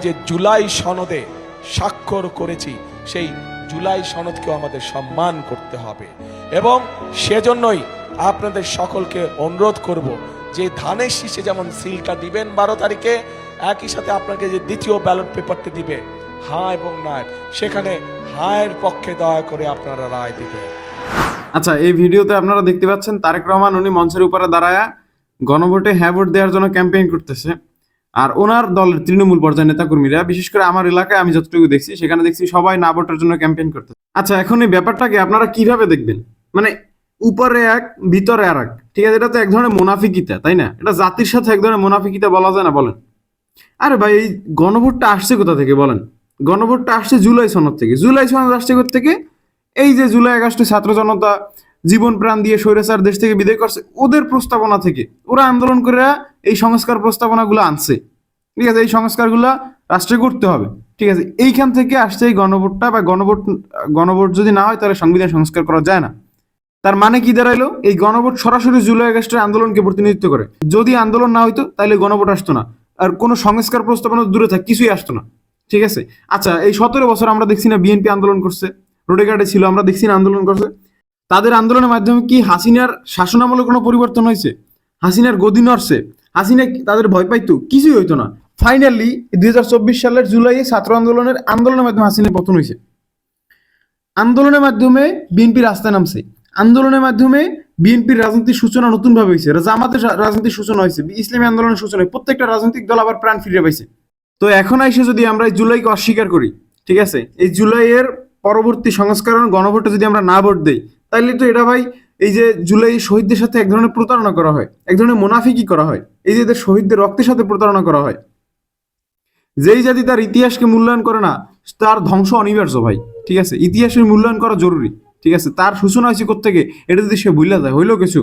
যে জুলাই সনদে স্বাক্ষর করেছি সেই জুলাই সনদকেও আমাদের সম্মান করতে হবে এবং সেজন্যই আপনাদের সকলকে অনুরোধ করব যে ধানের শীষে যেমন সিলটা দিবেন 12 তারিখে, একই সাথে আপনাকে যে দ্বিতীয় ব্যালট পেপারটি দিবে হ্যাঁ এবং না, সেখানে হায়ের পক্ষে দয়া করে আপনারা রায় দিবেন। আচ্ছা, এই ভিডিওতে আপনারা দেখতে পাচ্ছেন তারেক রহমান উনি মঞ্চের উপরে দাঁড়ায়া গণভোটে হ্যাঁ ভোট দেওয়ার জন্য ক্যাম্পেইন করতেছে। আর ওনার দলের তৃণমূল পর্যায়ের নেতাকর্মীরা, বিশেষ করে আমার এলাকায় আমি যতটুকু দেখছি সেখানে দেখছি সবাই না ভোটের জন্য ক্যাম্পেইন করতেছে। আচ্ছা, এখন এই ব্যাপারটাকে আপনারা কিভাবে দেখবেন? মানে উপরে এক ভিতরে আর এক, ঠিক আছে? এটা তো এক ধরনের মুনাফিকিতা, তাই না? এটা জাতির সাথে এক ধরনের মুনাফিকিতা বলা যায় না? বলেন। আরে ভাই, এই গণভোটটা আসছে কোথা থেকে বলেন? গণভোটটা আসছে জুলাই সনদ থেকে। জুলাই সনদ আসছে কোথা থেকে? এই যে জুলাই আগস্টে ছাত্র জনতা জীবন প্রাণ দিয়ে স্বৈরাচার দেশ থেকে বিদায় করছে, ওদের প্রস্তাবনা থেকে ওরা আন্দোলন করে এই সংস্কার প্রস্তাবনাগুলো আনছে, ঠিক আছে? এই সংস্কারগুলো রাষ্ট্রে করতে হবে, ঠিক আছে? এইখান থেকে আসছে এই গণভোটটা। বা গণভোট যদি না হয় তাহলে সংবিধান সংস্কার করা যায় না। তার মানে কি দাঁড়াইলো? এই গণভোট সরাসরি জুলাই আগস্টের আন্দোলনকে প্রতিনিধিত্ব করে। যদি আন্দোলন না হইতো তাহলে গণভোট আসতো না, আর কোনো সংস্কার প্রস্তাবনা দূরে থাক কিছুই আসতো না, ঠিক আছে? আচ্ছা, এই 17 বছর আমরা দেখছি না বিএনপি আন্দোলন করছে, রোডে ঘাটে ছিল, আমরা দেখছি না আন্দোলন করছে। তাদের আন্দোলনের মাধ্যমে কি হাসিনার শাসনামলে কোনো পরিবর্তন হয়েছে? হাসিনার গদি নড়ছে? হাসিনা তাদের ভয় পাইতো? কিছুই হইতো না। ফাইনালি 2024 সালের জুলাইয়ে ছাত্র আন্দোলনের মাধ্যমে হাসিনার পতন হয়েছে। আন্দোলনের মাধ্যমে বিএনপি রাস্তায় নামছে। আন্দোলনের মাধ্যমে বিএনপির রাজনীতির সূচনা নতুনভাবে হয়েছে, জামাতের রাজনীতির সূচনা হয়েছে, ইসলামী আন্দোলনের সূচনা, প্রত্যেকটা রাজনৈতিক দল আবার প্রাণ ফিরে পাইছে। তো এখন এসে যদি আমরা এই জুলাইকে অস্বীকার করি, ঠিক আছে, এই জুলাইয়ের পরবর্তী সংস্করণ গণভোটে যদি আমরা না ভোট দেই, তাহলে তো এটা ভাই এই যে জুলাই শহীদদের সাথে এক ধরনের প্রতারণা করা হয়, এক ধরনের মুনাফিকি করা হয়, এই যে এদের শহীদদের রক্তের সাথে প্রতারণা করা হয়। যেই জাতি তার ইতিহাসকে মূল্যায়ন করে না তার ধ্বংস অনিবার্য ভাই, ঠিক আছে? ইতিহাসের মূল্যায়ন করা জরুরি, ঠিক আছে? তার সূচনা হয়েছে কোত্থেকে এটা যদি সে ভুলে যায় হইলো কিছু।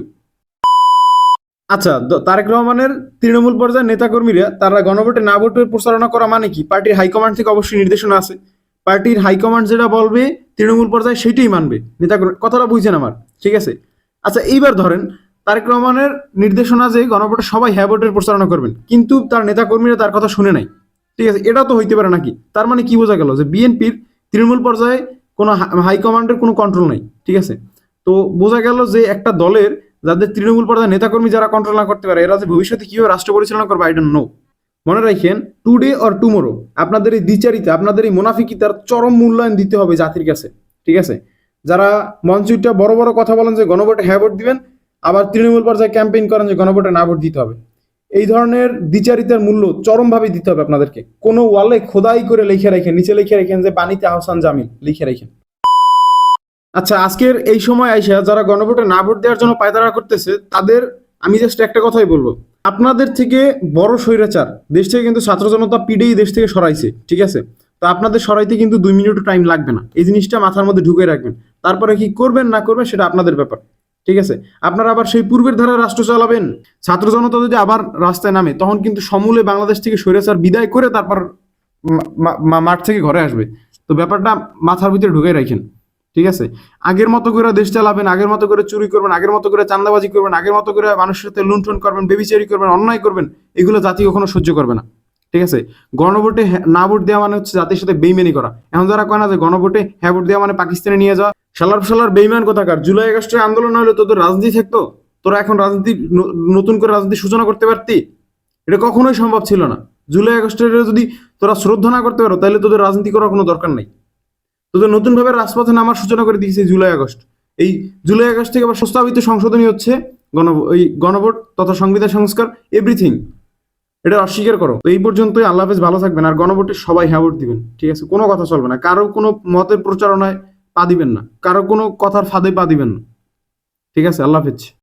আচ্ছা, তারেক রহমানের তৃণমূল পর্যায়ের নেতাকর্মীরা তারা গণভোটে না ভোটের প্রচারণা করা মানে কি? পার্টির হাইকমান্ড থেকে অবশ্যই নির্দেশনা আছে, পার্টির হাইকমান্ড যেটা বলবে তৃণমূল পর্যায়ে সেটাই মানবে নেতাকর্মী। কথাটা বুঝছেন আমার, ঠিক আছে? আচ্ছা, এইবার ধরেন তারেক রহমানের নির্দেশনা যে গণভোটে সবাই হ্যাঁ ভোটের প্রচারণা করবেন, কিন্তু তার নেতাকর্মীরা তার কথা শুনে নাই, ঠিক আছে? এটা তো হইতে পারে নাকি? তার মানে কি বোঝা গেল? যে বিএনপির তৃণমূল পর্যায়ে কোনো হাইকমান্ডের কোনো কন্ট্রোল নাই, ঠিক আছে? তো বোঝা গেল যে একটা দলের যাদের তৃণমূল পর্যায়ে নেতাকর্মী যারা কন্ট্রোল না করতে পারে, এরা যে ভবিষ্যতে কিভাবে রাষ্ট্র পরিচালনা করবে আই ডোন্ট নো। মনে রাখেন, টুডে অর টুমোরো আপনাদের এই দ্বিচারিতা, আপনাদের এই মুনাফিকিতার চরম মূল্যায়ন দিতে হবে জাতির কাছে, ঠিক আছে? যারা মঞ্চটা বড় বড় কথা বলেন যে গণভোটে হ্যাঁ ভোট দিবেন, আবার তৃণমূল পর্যায়ে ক্যাম্পেইন করেন যে গণভোটে না ভোট দিতে হবে, এই ধরনের দ্বিচারিতার মূল্য চরমভাবে দিতে হবে আপনাদেরকে। কোনো ওয়ালে খোদাই করে লিখে রাখেন, নিচে লিখে রাখেন যে বাণীতে আহসান জামিল লিখে রাখেন। আচ্ছা, আজকের এই সময় আইসা যারা গণভোটে না ভোট দেওয়ার জন্য পায়তারা করতেছে, তাদের আমি জাস্ট একটা কথাই বলবো, আপনাদের থেকে বড় স্বৈরাচার দেশ থেকে কিন্তু ছাত্র জনতা পিডেই দেশ থেকে সরাইছে, ঠিক আছে? তো আপনাদের সরাইতে কিন্তু 2 মিনিটও টাইম লাগবে না। এই জিনিসটা মাথার মধ্যে ঢুকে রাখবেন। তারপরে কি করবেন না করবেন সেটা আপনাদের ব্যাপার, ঠিক আছে? আপনারা আবার সেই পূর্বের ধারা রাষ্ট্র চালাবেন। ছাত্র জনতা যদি আবার রাস্তায় নামে, তখন কিন্তু সমূলে বাংলাদেশ থেকে স্বৈরাচার বিদায় করে তারপর মাঠ থেকে ঘরে আসবে। তো ব্যাপারটা মাথার ভিতরে ঢুকে রাখেন, ঠিক আছে? আগের মতো করে দেশ চালাবেন, আগের মতো করে চুরি করবেন, আগের মতো করে চাঁদাবাজি করবেন, আগের মতো করে মানুষের সাথে লুণ্ঠন করবেন, বেবিচারি করবেন, অন্যায় করবেন, এগুলো জাতি কখনো সহ্য করবে না, ঠিক আছে? গণভোটে না ভোট দেওয়া মানে হচ্ছে জাতির সাথে বেইমানি করা। এখন যারা কয় না যে গণভোটে হ্যাঁ ভোট দেওয়া মানে পাকিস্তানে নিয়ে যাওয়া, শালার বেইমান কোথাকার। জুলাই আগস্টের আন্দোলন হলে তোদের রাজনীতি থাকতো, তোরা এখন রাজনীতি নতুন করে রাজনীতি সূচনা করতে পারতি? এটা কখনোই সম্ভব ছিল না। জুলাই আগস্টের যদি তোরা শ্রদ্ধা না করতে পারো তাহলে তোদের রাজনীতি করার কোনো দরকার নাই। তোদের নতুনভাবে রাজপথে নামার সূচনা করে দিয়েছে জুলাই আগস্ট। এই জুলাই আগস্ট থেকে আবার প্রস্তাবিত সংশোধনী হচ্ছে গণভোট তথা সংবিধান সংস্কার, এভরিথিং। এটা অস্বীকার করো। তো এই পর্যন্তই। আল্লাহ হাফেজ, ভালো থাকবেন। আর গণভোটে সবাই হ্যাঁ ভোট দিবেন, ঠিক আছে? কোনো কথা চলবে না, কারো কোনো মতের প্রচারণায় পা দিবেন না, কারো কোনো কথার ফাঁদে পা দিবেন না, ঠিক আছে? আল্লাহ হাফেজ।